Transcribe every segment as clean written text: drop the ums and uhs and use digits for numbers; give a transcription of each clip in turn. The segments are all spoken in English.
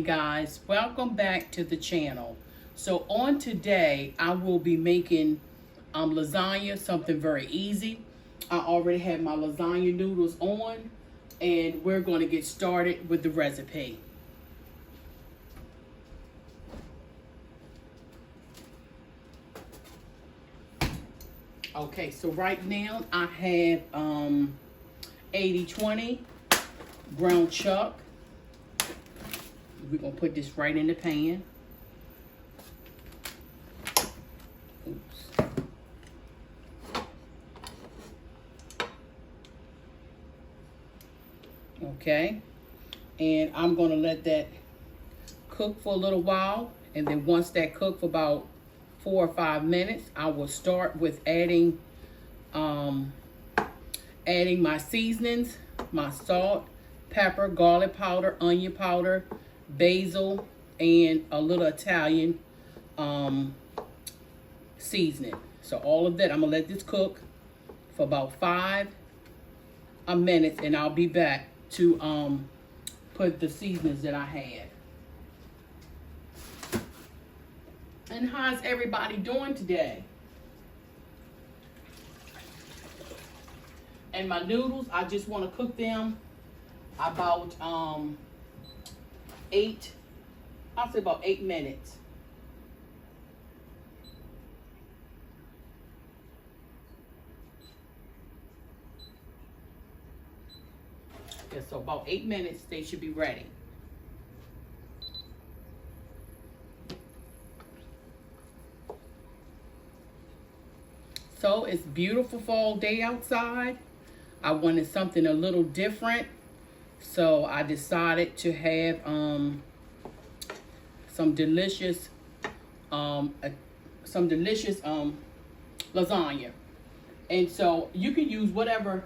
Guys, welcome back to the channel. So on today I will be making lasagna, something very easy. I already have my lasagna noodles on and we're going to get started with the recipe. Okay, so right now I have 80/20 ground chuck. We're going to put this right in the pan. Oops. Okay. And I'm going to let that cook for a little while. And then once that cooks for about 4 or 5 minutes, I will start with adding my seasonings, my salt, pepper, garlic powder, onion powder, basil, and a little Italian seasoning. So all of that, I'm gonna let this cook for about 5 minutes, and I'll be back to put the seasonings that I had. And how's everybody doing today? And my noodles, I just want to cook them about I'll say about 8 minutes. Yeah, so about 8 minutes they should be ready. So it's beautiful fall day outside. I wanted something a little different, so I decided to have some delicious lasagna. And so you can use whatever.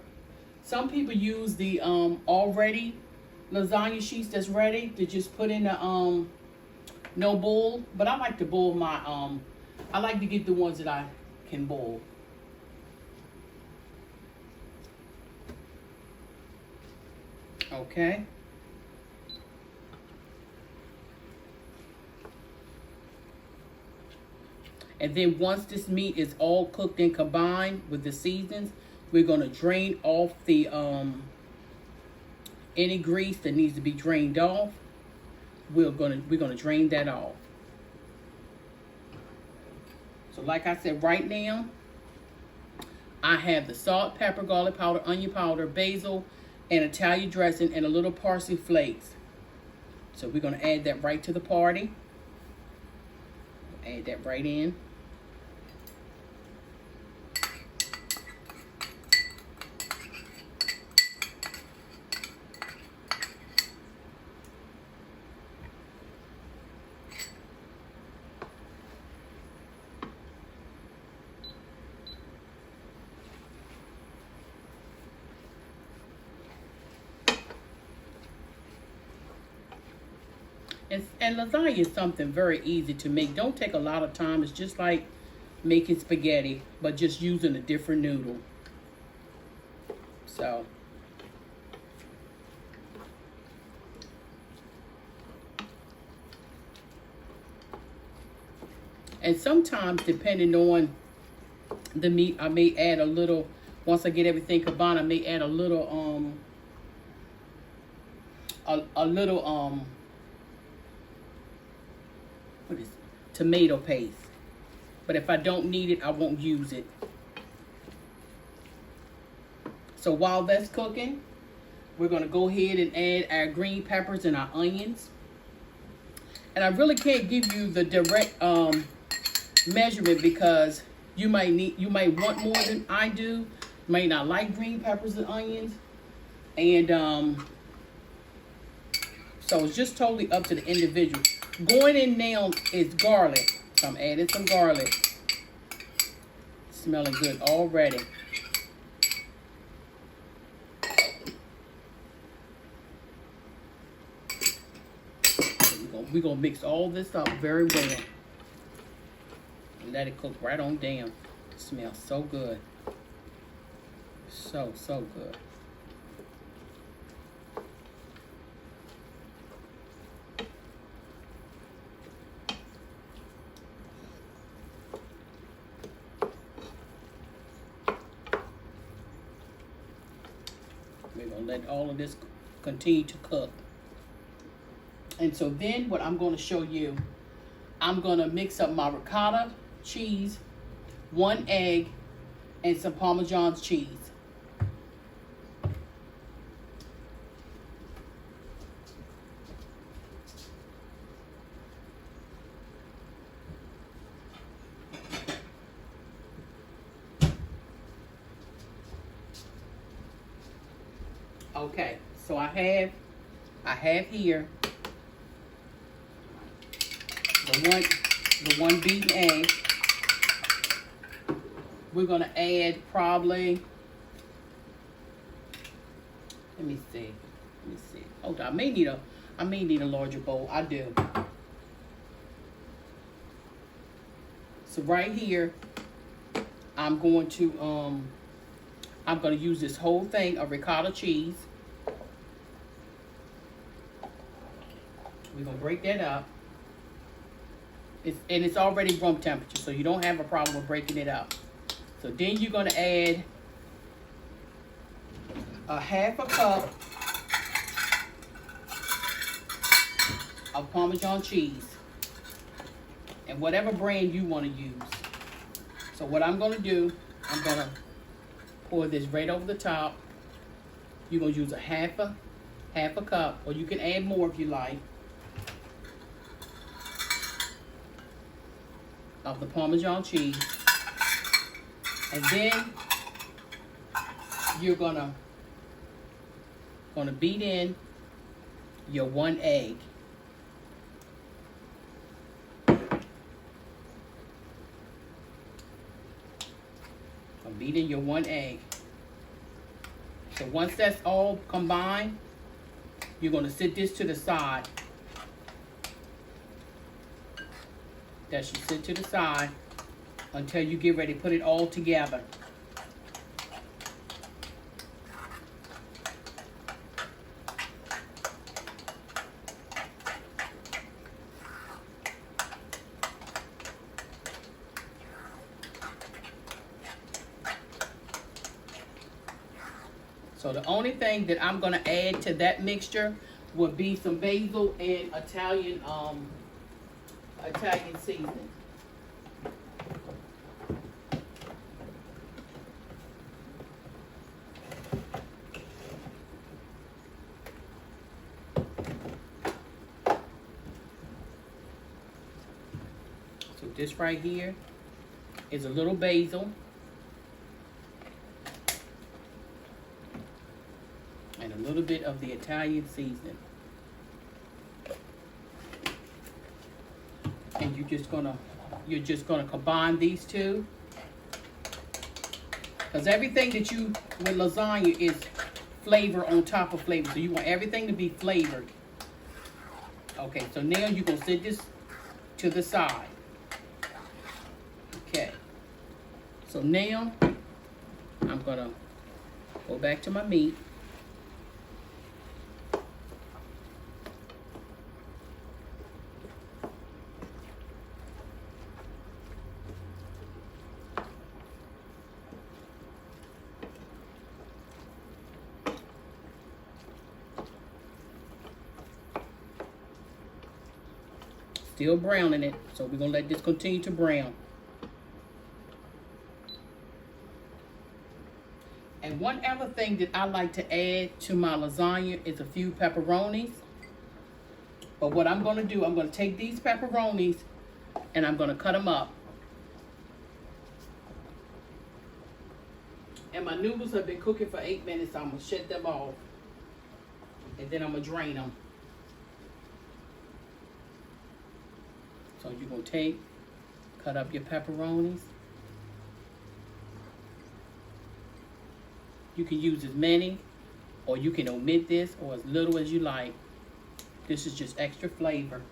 Some people use the already lasagna sheets that's ready to just put in the no boil, but I like to boil my I like to get the ones that I can boil. Okay. And then once this meat is all cooked and combined with the seasonings, we're gonna drain off the any grease that needs to be drained off. We're gonna drain that off. So like I said, right now I have the salt, pepper, garlic powder, onion powder, basil, and Italian dressing, and a little parsley flakes. So we're going to add that right to the party. Add that right in. And lasagna is something very easy to make. Don't take a lot of time. It's just like making spaghetti, but just using a different noodle. So. And sometimes, depending on the meat, I may add a little, once I get everything combined, I may add a little, what is it? Tomato paste. But if I don't need it, I won't use it. So while that's cooking, we're going to go ahead and add our green peppers and our onions. And I really can't give you the direct measurement because you might want more than I do. You may not like green peppers and onions. And so it's just totally up to the individual. Going in now is garlic. So I'm adding some garlic. Smelling good already. We're going to mix all this up very well. And let it cook right on down. It smells so good. So good. gonna let all of this continue to cook. And so then what I'm gonna show you, I'm gonna mix up my ricotta cheese, 1 egg, and some Parmesan cheese. Okay, so I have here the one beaten egg. We're gonna add probably, let me see. Hold on, I may need a larger bowl. I do. So right here, I'm going to use this whole thing of ricotta cheese. We're gonna break that up. It's already room temperature, so you don't have a problem with breaking it up. So then you're gonna add a 1/2 cup of Parmesan cheese, and whatever brand you want to use. So what I'm gonna do, I'm gonna pour this right over the top. You're gonna use a half a cup, or you can add more if you like, of the Parmesan cheese. And then you're gonna beat in your 1 egg. Beat in your 1 egg. So once that's all combined, you're going to sit this to the side. That should sit to the side until you get ready to put it all together. So the only thing that I'm gonna add to that mixture would be some basil and Italian seasoning. So this right here is a little basil. And a little bit of the Italian seasoning. And you're just gonna combine these two. Because everything that you, with lasagna, is flavor on top of flavor. So you want everything to be flavored. Okay, so now you're gonna set this to the side. Okay. So now I'm gonna go back to my meat. Still browning it, so we're gonna let this continue to brown. And one other thing that I like to add to my lasagna is a few pepperonis. But what I'm gonna do, I'm gonna take these pepperonis and I'm gonna cut them up. And my noodles have been cooking for 8 minutes, so I'm gonna shut them off. And then I'm gonna drain them. So you're going to cut up your pepperonis. You can use as many, or you can omit this, or as little as you like. This is just extra flavor.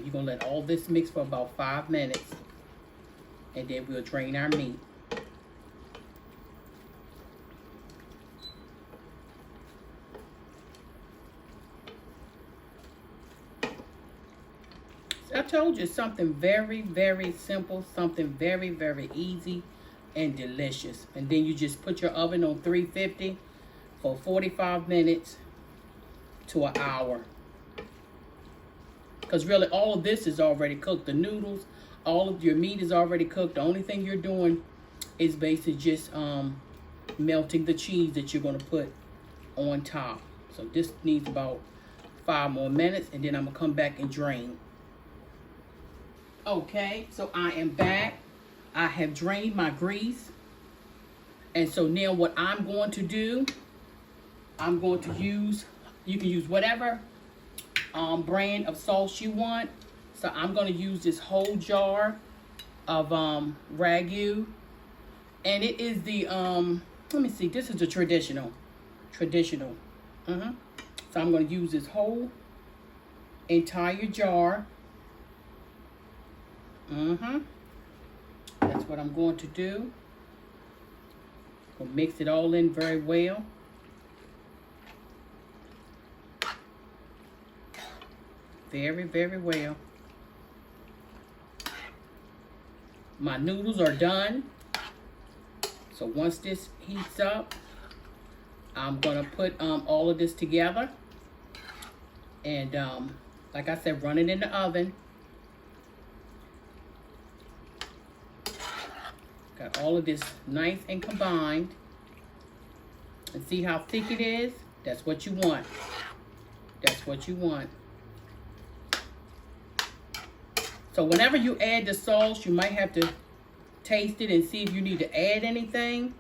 You're gonna let all this mix for about 5 minutes, and then we'll drain our meat. I told you something very, very simple, something very, very easy and delicious. And then you just put your oven on 350 for 45 minutes to an hour. Because really all of this is already cooked. The noodles, all of your meat is already cooked. The only thing you're doing is basically just melting the cheese that you're going to put on top. So this needs about 5 more minutes, and then I'm going to come back and drain. Okay, so I am back. I have drained my grease. And so now what I'm going to do, I'm going to use, you can use whatever brand of sauce you want. So I'm going to use this whole jar of ragu. And it is the, let me see, this is the traditional. So I'm going to use this whole entire jar. That's what I'm going to do. Gonna mix it all in very well. Very, very well. My noodles are done. So once this heats up, I'm gonna put all of this together. And like I said, run it in the oven. Got all of this nice and combined. And see how thick it is? That's what you want. That's what you want. So whenever you add the sauce, you might have to taste it and see if you need to add anything.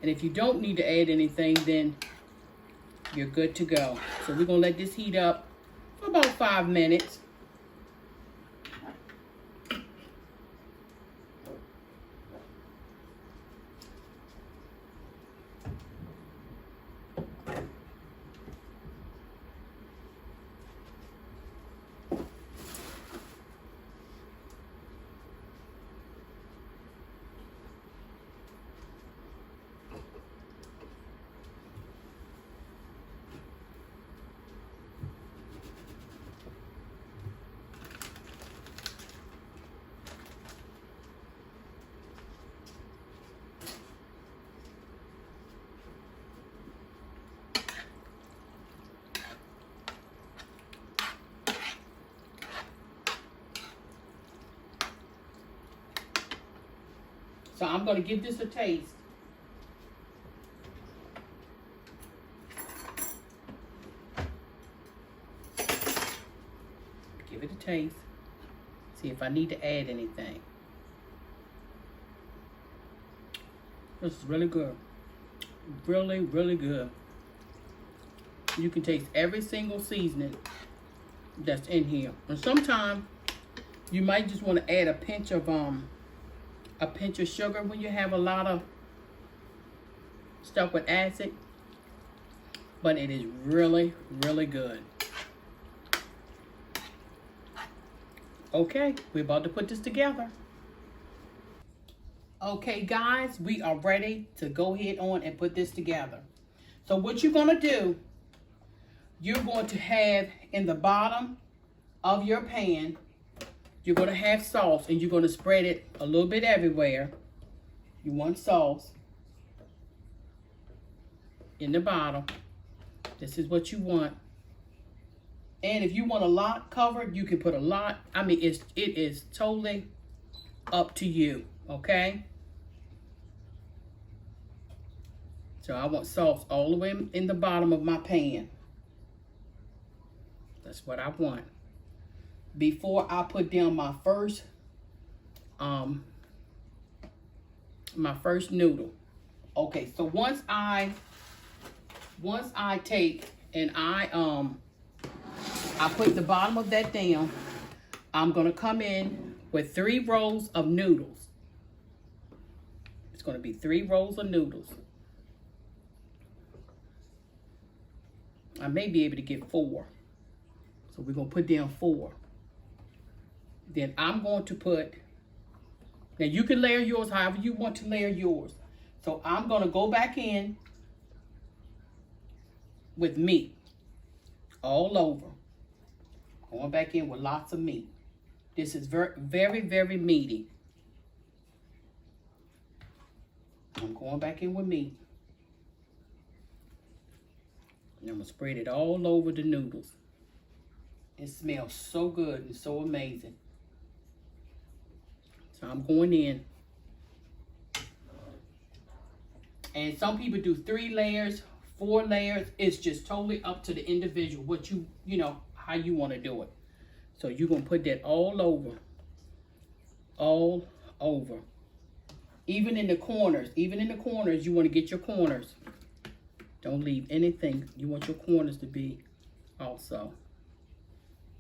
And if you don't need to add anything, then you're good to go. So we're going to let this heat up for about 5 minutes. So I'm going to give this a taste. Give it a taste. See if I need to add anything. This is really good. Really, really good. You can taste every single seasoning that's in here. And sometimes you might just want to add a pinch of sugar when you have a lot of stuff with acid. But it is really, really good. Okay, we're about to put this together. Okay, guys, we are ready to go ahead on and put this together. So what you're going to do, you're going to have in the bottom of your pan, you're going to have sauce, and you're going to spread it a little bit everywhere. You want sauce in the bottom. This is what you want. And if you want a lot covered, you can put a lot. I mean, it is totally up to you, okay? So I want sauce all the way in the bottom of my pan. That's what I want. Before I put down my first noodle. Okay, so once I take and I put the bottom of that down, I'm gonna come in with 3 rolls of noodles. It's gonna be 3 rolls of noodles. I may be able to get 4. So we're going to put down 4. Then I'm going to put, now you can layer yours however you want to layer yours. So I'm going to go back in with meat all over. Going back in with lots of meat. This is very, very, very meaty. I'm going back in with meat. And I'm going to spread it all over the noodles. It smells so good and so amazing. So I'm going in. And some people do 3 layers, 4 layers. It's just totally up to the individual, what you know, how you want to do it. So you're going to put that all over. All over. Even in the corners. Even in the corners, you want to get your corners. Don't leave anything. You want your corners to be also.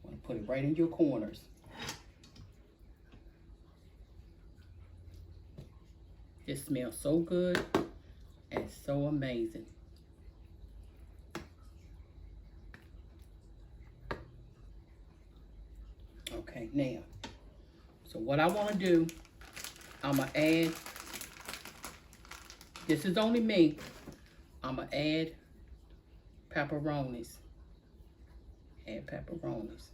You want to put it right in your corners. It smells so good and so amazing. Okay, now, so what I want to do, I'm going to add, this is only me, I'm going to add pepperonis. Add pepperonis.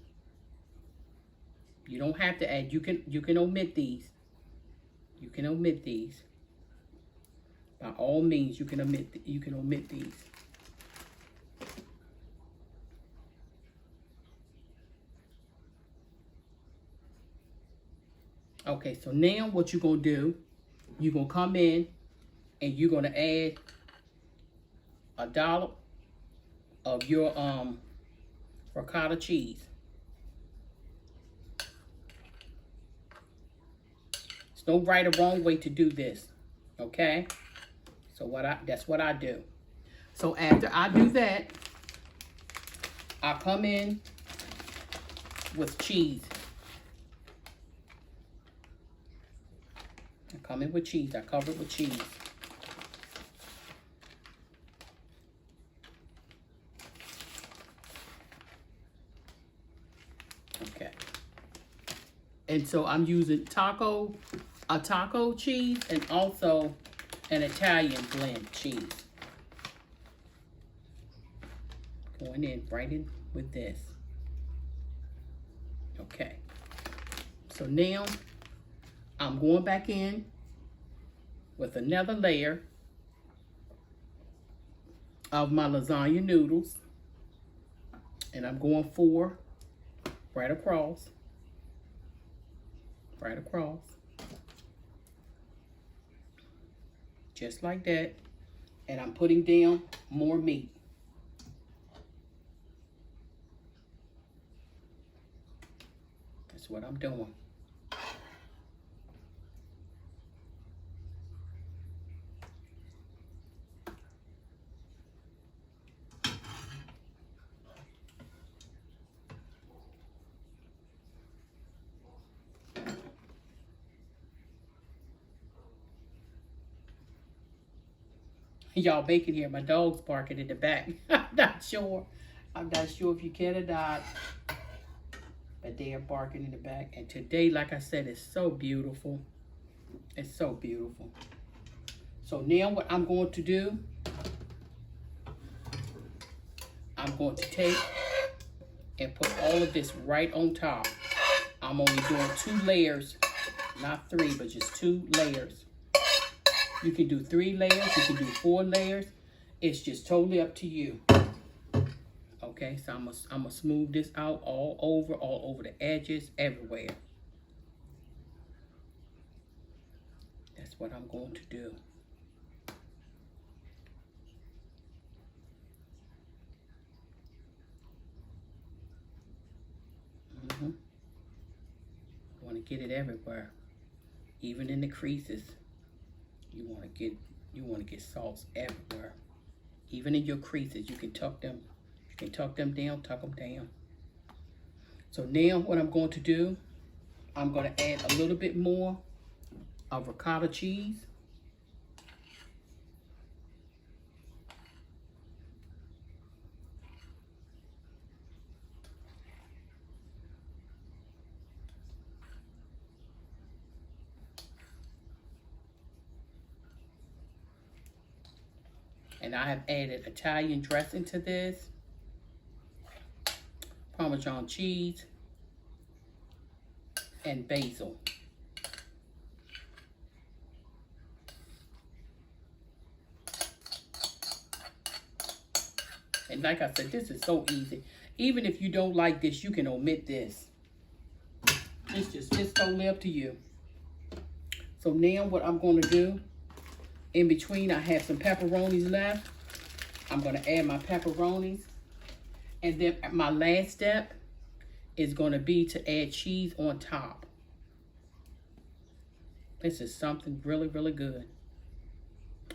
You don't have to add, you can omit these. You can omit these. By all means, you can omit these. Okay, so now what you're going to do, you're going to come in and you're going to add a dollop of your ricotta cheese. There's no right or wrong way to do this, okay? So that's what I do. So after I do that, I come in with cheese. I come in with cheese. I cover it with cheese. Okay. And so I'm using a taco cheese and also an Italian blend cheese. Going in right in with this. Okay. So now I'm going back in with another layer of my lasagna noodles. And I'm going 4 right across. Right across. Just like that. And I'm putting down more meat. That's what I'm doing. Y'all bacon here. My dog's barking in the back. I'm not sure if you can or not. But they are barking in the back. And today, like I said, it's so beautiful. It's so beautiful. So now what I'm going to do, I'm going to take and put all of this right on top. I'm only doing 2 layers. Not 3, but just 2 layers. You can do 3 layers, you can do 4 layers. It's just totally up to you. Okay, so I'm gonna smooth this out all over the edges, everywhere. That's what I'm going to do. You want to get it everywhere, even in the creases. You want to get salts everywhere. Even in your creases, you can tuck them. You can tuck them down, tuck them down. So now what I'm going to do, I'm going to add a little bit more of ricotta cheese. And I have added Italian dressing to this, Parmesan cheese, and basil. And like I said, this is so easy. Even if you don't like this, you can omit this. It's totally up to you. So now what I'm going to do, in between I have some pepperonis left. I'm going to add my pepperonis. And then my last step is going to be to add cheese on top. This is something really, really good.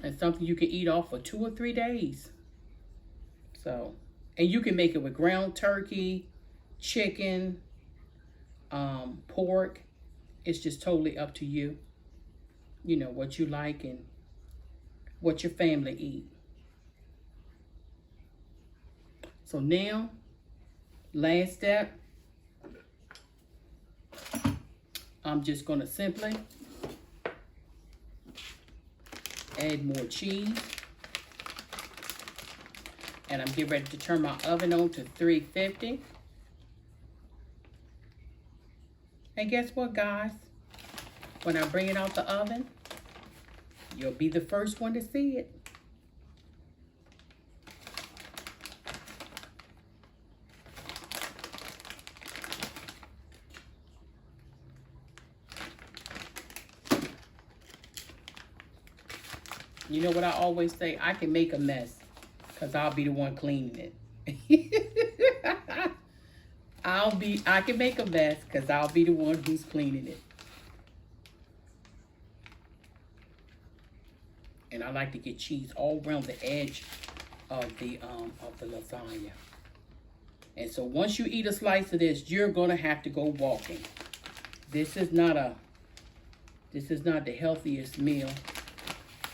And something you can eat off for 2 or 3 days. So, and you can make it with ground turkey, chicken, pork. It's just totally up to you. You know, what you like and what your family eat. So now, last step, I'm just going to simply add more cheese. And I'm getting ready to turn my oven on to 350. And guess what, guys? When I bring it out the oven, you'll be the first one to see it. You know what I always say? I can make a mess because I'll be the one cleaning it. I can make a mess because I'll be the one who's cleaning it. And I like to get cheese all around the edge of the lasagna. And so once you eat a slice of this, you're gonna have to go walking. This is not the healthiest meal,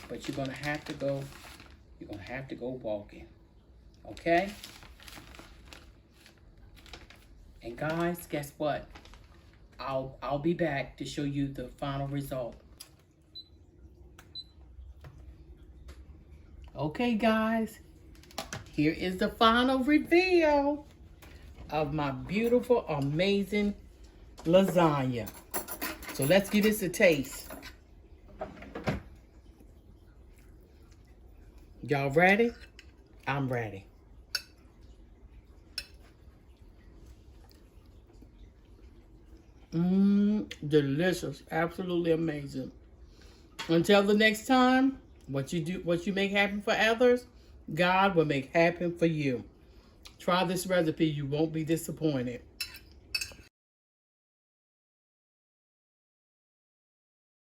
but you're gonna have to go walking. Okay? And guys, guess what? I'll be back to show you the final result. Okay, guys, here is the final reveal of my beautiful, amazing lasagna. So let's give this a taste. Y'all ready? I'm ready. Delicious. Absolutely amazing. Until the next time, what you make happen for others, God will make happen for you. Try this recipe. You won't be disappointed.